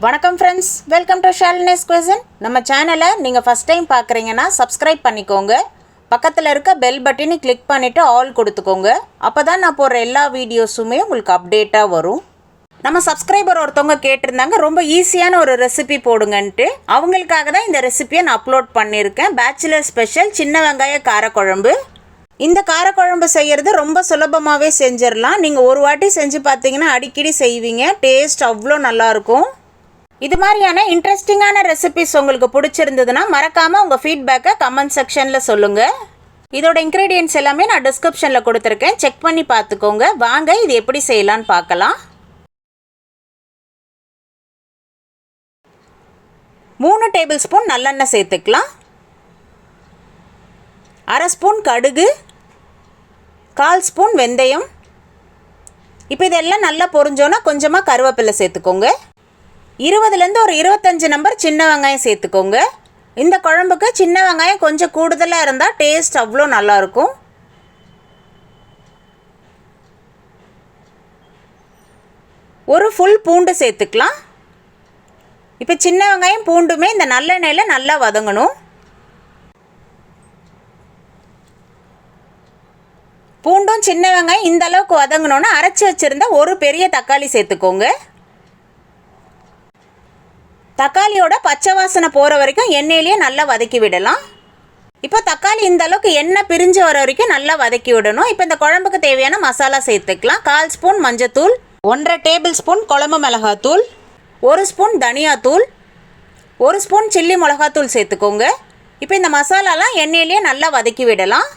வணக்கம் friends, welcome to Shalini's குயிசன். நம்ம சேனலை நீங்கள் ஃபஸ்ட் டைம் பார்க்குறீங்கன்னா சப்ஸ்கிரைப் பண்ணிக்கோங்க. பக்கத்தில் இருக்க பெல் பட்டனை கிளிக் பண்ணிவிட்டு ஆல் கொடுத்துக்கோங்க. அப்போ தான் நான் போடுற எல்லா வீடியோஸுமே உங்களுக்கு அப்டேட்டாக வரும். நம்ம சப்ஸ்கிரைபர் ஒருத்தவங்க கேட்டிருந்தாங்க, ரொம்ப ஈஸியான ஒரு ரெசிபி போடுங்கன்ட்டு. அவங்களுக்காக தான் இந்த ரெசிபியை நான் அப்லோட் பண்ணியிருக்கேன். பேச்சுலர் ஸ்பெஷல் சின்ன வெங்காய காரக்குழம்பு. இந்த காரக்குழம்பு செய்கிறது ரொம்ப சுலபமாகவே செஞ்சிடலாம். நீங்கள் ஒரு வாட்டி செஞ்சு பார்த்தீங்கன்னா அடிக்கடி செய்வீங்க. டேஸ்ட் அவ்வளோ நல்லாயிருக்கும். இது மாதிரியான இன்ட்ரெஸ்டிங்கான ரெசிபிஸ் உங்களுக்கு பிடிச்சிருந்ததுன்னா மறக்காமல் உங்கள் ஃபீட்பேக்கை கமெண்ட் செக்ஷனில் சொல்லுங்கள். இதோட இன்க்ரீடியன்ட்ஸ் எல்லாமே நான் டிஸ்கிரிப்ஷனில் கொடுத்துருக்கேன், செக் பண்ணி பார்த்துக்கோங்க. வாங்க இது எப்படி செய்யலான்னு பார்க்கலாம். 3 டேபிள் ஸ்பூன் நல்லெண்ணெய் சேர்த்துக்கலாம். 1/2 ஸ்பூன் கடுகு, 1/4 ஸ்பூன் வெந்தயம். இப்போ இதெல்லாம் நல்லா பொரிஞ்சோன்னா கொஞ்சமாக கருவேப்பிலை சேர்த்துக்கோங்க. 20லேருந்து ஒரு 25 நம்பர் சின்ன வெங்காயம் சேர்த்துக்கோங்க. இந்த குழம்புக்கு சின்ன வெங்காயம் கொஞ்சம் கூடுதலாக இருந்தால் டேஸ்ட் அவ்வளோ நல்லாயிருக்கும். ஒரு ஃபுல் பூண்டு சேர்த்துக்கலாம். இப்போ சின்ன வெங்காயம் பூண்டுமே இந்த நல்லெண்ணெயில் நல்லா வதங்கணும். பூண்டும் சின்ன வெங்காயம் இந்த அளவுக்கு வதங்கணுன்னா அரைச்சி வச்சுருந்த ஒரு பெரிய தக்காளி சேர்த்துக்கோங்க. தக்காளியோட பச்சை வாசனை போகிற வரைக்கும் எண்ணெயிலேயே நல்லா வதக்கி விடலாம். இப்போ தக்காளி இந்த அளவுக்கு எண்ணெய் பிரிஞ்சு வர வரைக்கும் நல்லா வதக்கி விடணும். இப்போ இந்த குழம்புக்கு தேவையான மசாலா சேர்த்துக்கலாம். 1/4 ஸ்பூன் மஞ்சத்தூள், 1/2 டேபிள் ஸ்பூன் குழம்பு மிளகாத்தூள், 1 ஸ்பூன் தனியாத்தூள், 1 ஸ்பூன் சில்லி மிளகாத்தூள் சேர்த்துக்கோங்க. இப்போ இந்த மசாலாலாம் எண்ணெயிலேயே நல்லா வதக்கி விடலாம்.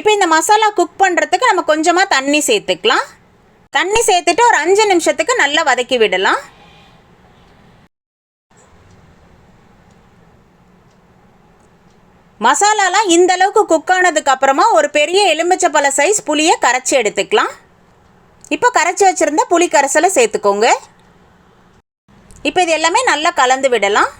இப்போ இந்த மசாலா குக் பண்ணுறதுக்கு நம்ம கொஞ்சமாக தண்ணி சேர்த்துக்கலாம். தண்ணி சேர்த்துட்டு ஒரு 5 நிமிஷத்துக்கு நல்லா வதக்கி விடலாம். மசாலாலாம் இந்த அளவுக்கு குக் ஆனதுக்கு அப்புறமா ஒரு பெரிய எலுமிச்சப்பழ சைஸ் புளியை கரைச்சி எடுத்துக்கலாம். இப்போ கரைச்சி வச்சுருந்த புளி கரைசலை சேர்த்துக்கோங்க. இப்போ இது எல்லாமே நல்லா கலந்து விடலாம்.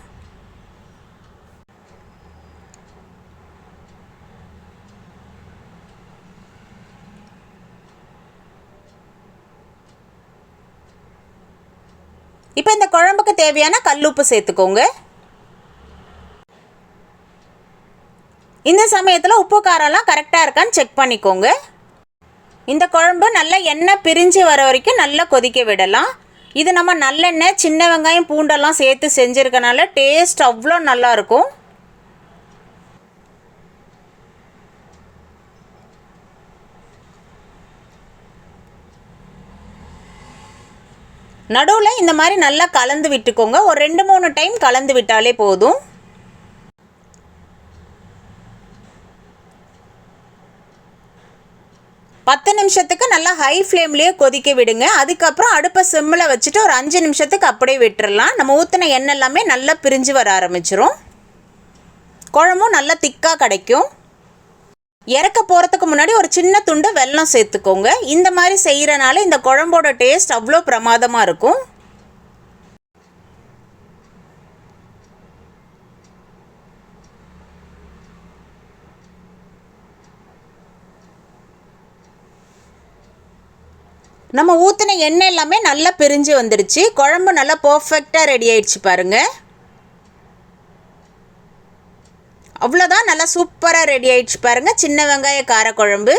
இப்போ இந்த குழம்புக்கு தேவையான கல்லுப்பு சேர்த்துக்கோங்க. இந்த சமயத்தில் உப்பு காரம்லாம் கரெக்டாக இருக்கான்னு செக் பண்ணிக்கோங்க. இந்த குழம்பு நல்லா எண்ணெய் பிரிஞ்சு வர வரைக்கும் நல்லா கொதிக்க விடலாம். இது நம்ம நல்லெண்ணெய் சின்ன வெங்காயம் பூண்டெல்லாம் சேர்த்து செஞ்சுருக்கனால டேஸ்ட் அவ்வளோ நல்லாயிருக்கும். நடுவில் இந்த மாதிரி நல்லா கலந்து விட்டுக்கோங்க. ஒரு 2-3 டைம் கலந்து விட்டாலே போதும். பத்து நிமிஷத்துக்கு நல்லா ஹை ஃப்ளேம்லேயே கொதிக்க விடுங்க. அதுக்கப்புறம் அடுப்பை சிம்மில் வச்சுட்டு ஒரு 5 நிமிஷத்துக்கு அப்படியே விட்டுறலாம். நம்ம ஊற்றின எண்ணெய் எல்லாமே நல்லா பிரிஞ்சு வர ஆரம்பிச்சிரும். குழம்பும் நல்லா திக்காக கிடைக்கும். இறக்க போகிறதுக்கு முன்னாடி ஒரு சின்ன துண்டு வெல்லம் சேர்த்துக்கோங்க. இந்த மாதிரி செய்கிறனால இந்த குழம்போட டேஸ்ட் அவ்வளோ பிரமாதமாக இருக்கும். நம்ம ஊற்றின எண்ணெய் எல்லாமே நல்லா பிரிஞ்சு வந்துடுச்சு. குழம்பு நல்லா பர்ஃபெக்டாக ரெடி ஆயிடுச்சு பாருங்கள். அவ்வளோதான், நல்லா சூப்பராக ரெடி ஆயிடுச்சு பாருங்கள் சின்ன வெங்காய காரக்குழம்பு.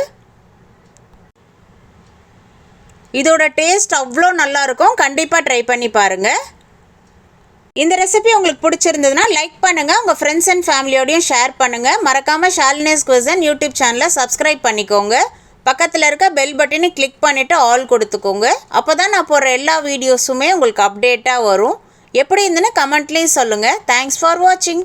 இதோட டேஸ்ட் அவ்வளோ நல்லாயிருக்கும். கண்டிப்பாக ட்ரை பண்ணி பாருங்கள். இந்த ரெசிபி உங்களுக்கு பிடிச்சிருந்ததுன்னா லைக் பண்ணுங்கள், உங்கள் ஃப்ரெண்ட்ஸ் அண்ட் ஃபேமிலியோடையும் ஷேர் பண்ணுங்கள். மறக்காமல் ஷாலினிஸ் குயிசன் யூடியூப் சேனலை சப்ஸ்கிரைப் பண்ணிக்கோங்க. பக்கத்தில் இருக்க பெல் பட்டனை கிளிக் பண்ணிவிட்டு ஆல் கொடுத்துக்கோங்க. அப்போ தான் நான் போடுற எல்லா வீடியோஸுமே உங்களுக்கு அப்டேட்டாக வரும். எப்படி இருந்துன்னு கமெண்ட்லேயும் சொல்லுங்கள். தேங்க்ஸ் ஃபார் வாட்சிங்.